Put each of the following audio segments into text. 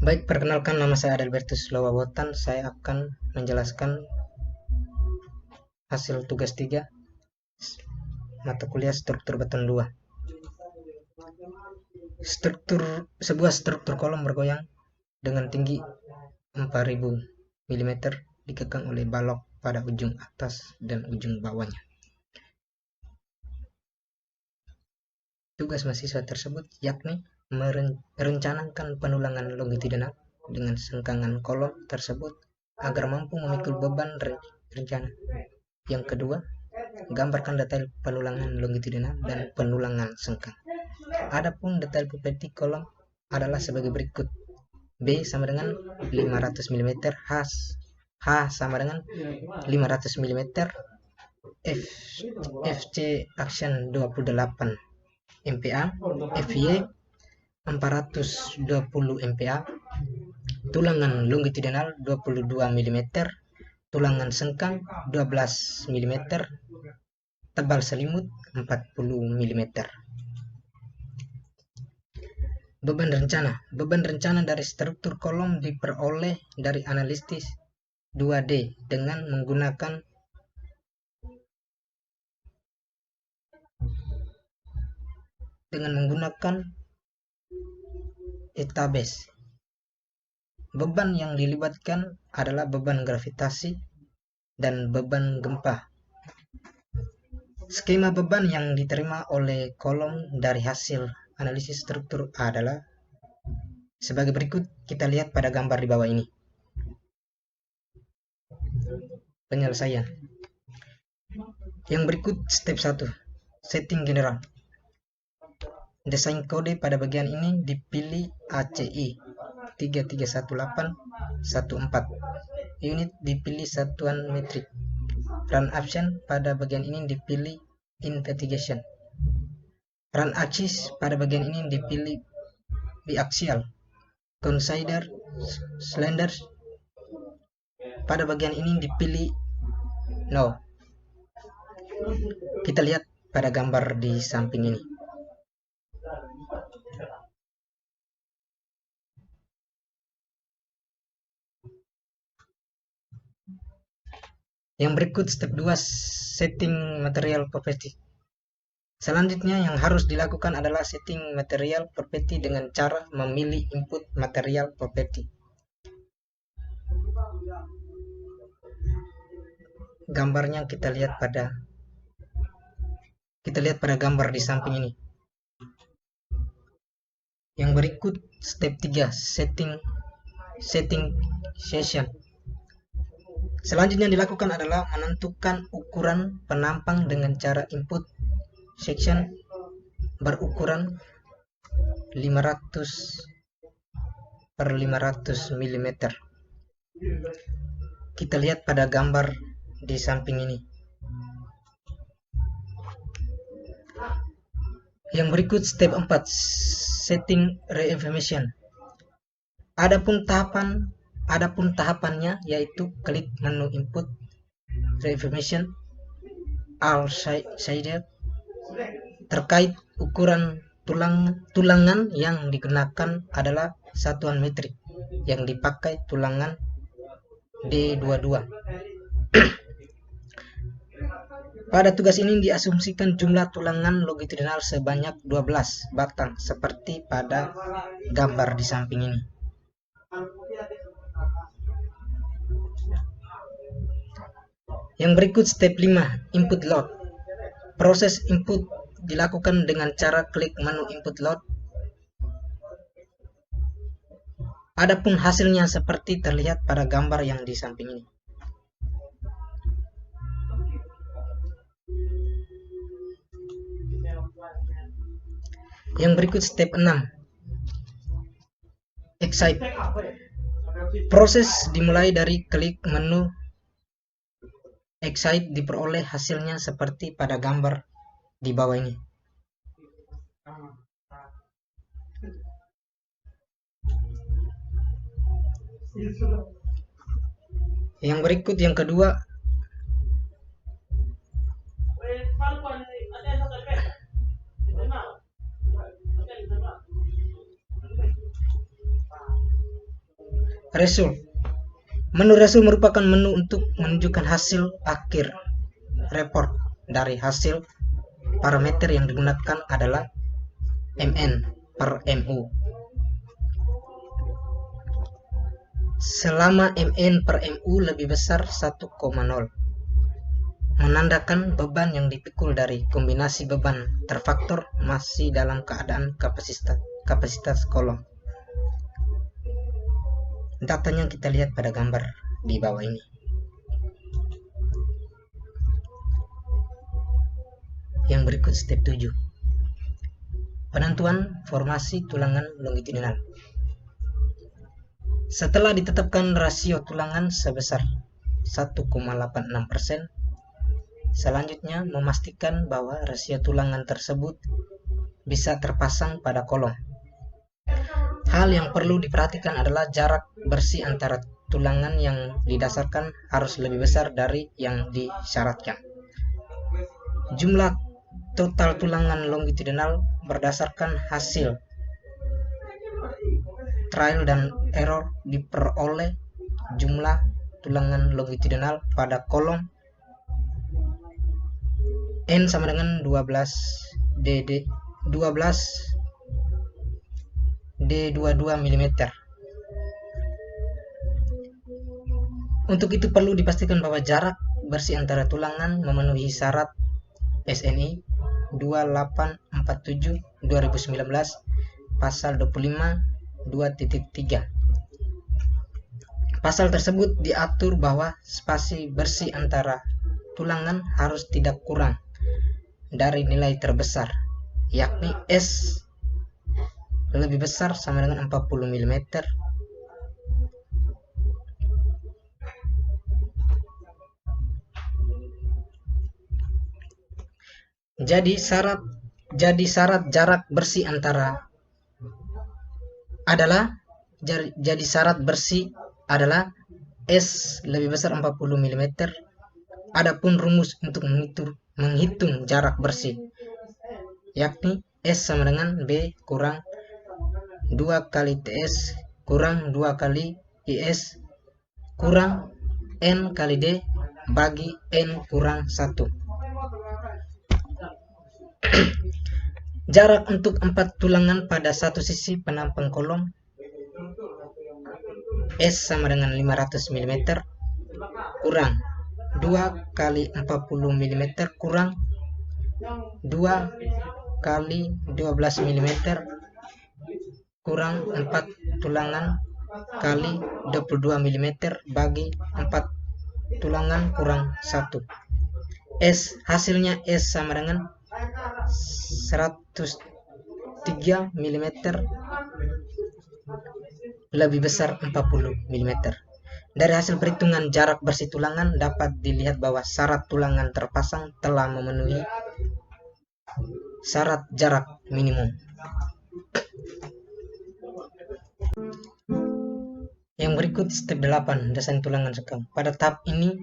Baik, perkenalkan nama saya Adalbertus Lowabotan. Saya akan menjelaskan hasil tugas 3 mata kuliah struktur beton 2. Sebuah struktur kolom bergoyang dengan tinggi 4000 mm dikekang oleh balok pada ujung atas dan ujung bawahnya. Tugas mahasiswa tersebut yakni merencanakan penulangan longitudinal dengan sengkangan kolom tersebut agar mampu memikul beban rencana. Yang kedua, gambarkan detail penulangan longitudinal dan penulangan sengkang. Adapun detail properti kolom adalah sebagai berikut. B sama dengan 500 mm, H sama dengan 500 mm, FC action 28 MPa, FY 420 MPa, tulangan longitudinal 22 mm, tulangan sengkang 12 mm, tebal selimut 40 mm. Beban rencana dari struktur kolom diperoleh dari analisis 2D dengan menggunakan database. Beban yang dilibatkan adalah beban gravitasi dan beban gempa. Skema beban yang diterima oleh kolom dari hasil analisis struktur adalah sebagai berikut. Kita lihat pada gambar di bawah ini. Penyelesaian. Yang berikut step 1. Setting general. Desain kode pada bagian ini dipilih ACI 331814. Unit dipilih satuan metrik. Run action pada bagian ini dipilih investigation. Run axis pada bagian ini dipilih biaxial. Consider slender pada bagian ini dipilih no. Kita lihat pada gambar di samping ini. Yang berikut step 2, setting material property. Selanjutnya yang harus dilakukan adalah setting material property dengan cara memilih input material property. Gambarnya kita lihat pada gambar di samping ini. Yang berikut step 3, setting session. Selanjutnya dilakukan adalah menentukan ukuran penampang dengan cara input section berukuran 500x500 mm. Kita lihat pada gambar di samping ini. Yang berikut step 4, setting reinformation. Adapun tahapannya yaitu klik menu input reinformation all shaded. Terkait ukuran tulangan yang digunakan adalah satuan metrik yang dipakai tulangan D22. Pada tugas ini diasumsikan jumlah tulangan longitudinal sebanyak 12 batang seperti pada gambar di samping ini. Yang berikut step 5, input load. Proses input dilakukan dengan cara klik menu input load. Adapun hasilnya seperti terlihat pada gambar yang di samping ini. Yang berikut step 6, excite. Proses dimulai dari klik menu excite, diperoleh hasilnya seperti pada gambar di bawah ini. Yang berikut yang kedua, Result. Menu result merupakan menu untuk menunjukkan hasil akhir report. Dari hasil parameter yang digunakan adalah MN per MU. Selama MN per MU lebih besar 1,0, menandakan beban yang dipikul dari kombinasi beban terfaktor masih dalam keadaan kapasitas kolom. Datanya kita lihat pada gambar di bawah ini. Yang berikut step 7. Penentuan formasi tulangan longitudinal. Setelah ditetapkan rasio tulangan sebesar 1,86%, selanjutnya memastikan bahwa rasio tulangan tersebut bisa terpasang pada kolom. Hal yang perlu diperhatikan adalah jarak bersih antara tulangan yang didasarkan harus lebih besar dari yang disyaratkan. Jumlah total tulangan longitudinal berdasarkan hasil trial dan error diperoleh jumlah tulangan longitudinal pada kolom N sama dengan 12 D22 mm. Untuk itu perlu dipastikan bahwa jarak bersih antara tulangan memenuhi syarat SNI 2847 2019 pasal 25 2.3. Pasal tersebut diatur bahwa spasi bersih antara tulangan harus tidak kurang dari nilai terbesar, yakni S lebih besar sama dengan 40 mm Jadi syarat jarak bersih antara adalah S lebih besar 40 mm. Adapun rumus untuk menghitung jarak bersih yakni S sama dengan B kurang 2 kali TS kurang 2 kali IS kurang N kali D bagi N kurang 1. Jarak untuk 4 tulangan pada satu sisi penampang kolom S sama dengan 500 mm kurang 2 kali 40 mm kurang 2 kali 12 mm kurang 4 tulangan kali 22 mm bagi 4 tulangan kurang 1. S hasilnya S sama dengan 103 mm lebih besar 40 mm. Dari hasil perhitungan jarak bersih tulangan dapat dilihat bahwa syarat tulangan terpasang telah memenuhi syarat jarak minimum. Yang berikut step 8, desain tulangan sekam. Pada tahap ini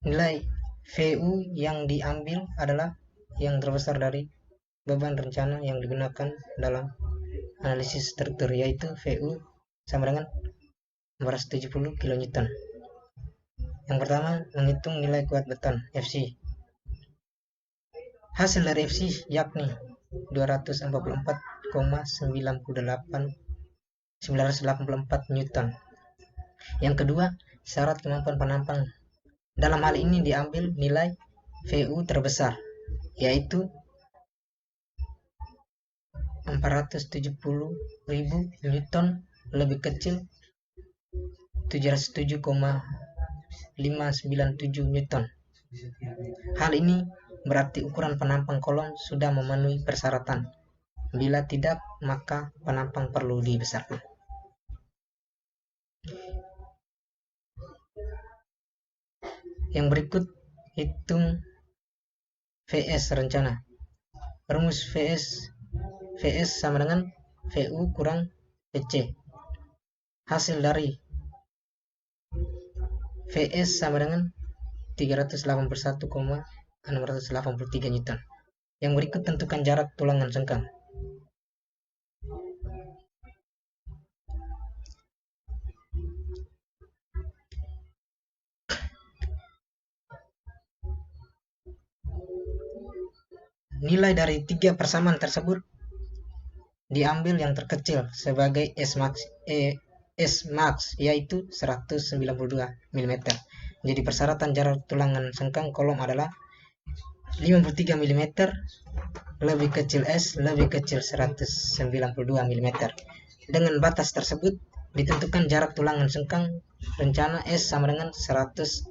nilai VU yang diambil adalah yang terbesar dari beban rencana yang digunakan dalam analisis struktur, yaitu VU sama dengan 470 kN. Yang pertama, menghitung nilai kuat beton FC. Hasil dari FC yakni 244,984 Newton. Yang kedua, syarat kemampuan penampang. Dalam hal ini diambil nilai VU terbesar, yaitu 470.000 Newton lebih kecil 707,597 Newton. Hal ini berarti ukuran penampang kolom sudah memenuhi persyaratan. Bila tidak, maka penampang perlu dibesarkan. Yang berikut hitung VS rencana. Rumus VS sama dengan VU kurang VC. Hasil dari VS sama dengan 381,683 Newton. Yang berikut tentukan jarak tulangan sengkang. nilai dari tiga persamaan tersebut diambil yang terkecil sebagai S max yaitu 192 mm. Jadi persyaratan jarak tulangan sengkang kolom adalah 53 mm lebih kecil S lebih kecil 192 mm. Dengan batas tersebut ditentukan jarak tulangan sengkang rencana S sama dengan 150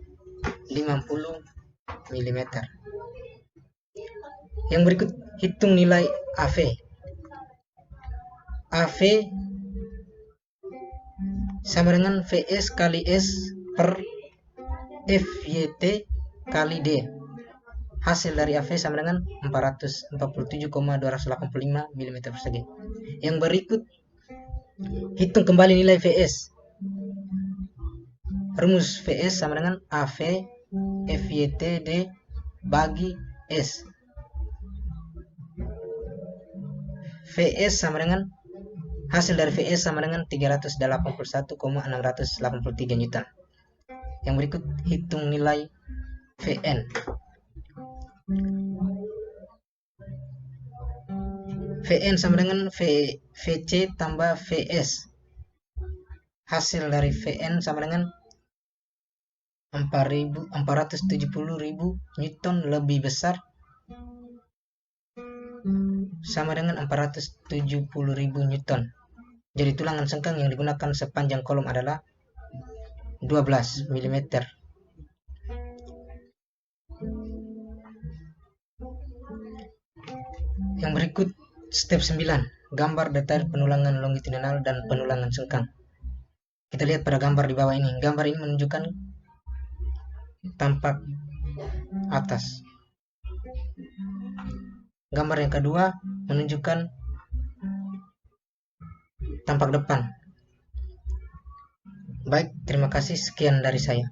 mm. Yang berikut hitung nilai AV. AV sama dengan VS kali S per FYT kali D. Hasil dari AV sama dengan 447,285 mm persegi. Yang berikut hitung kembali nilai VS. Rumus VS sama dengan AV FYT D bagi S. VS sama dengan hasil dari VS sama dengan 381,683 Newton. Yang berikut hitung nilai Vn. Vn sama dengan VC tambah VS. Hasil dari Vn sama dengan 470.000 Newton lebih besar sama dengan 470.000 Newton. Jadi tulangan sengkang yang digunakan sepanjang kolom adalah 12 mm. Yang berikut step 9, gambar detail penulangan longitudinal dan penulangan sengkang. Kita lihat pada gambar di bawah ini. Gambar ini menunjukkan tampak atas. Gambar yang kedua menunjukkan tampak depan. Baik, terima kasih. Sekian dari saya.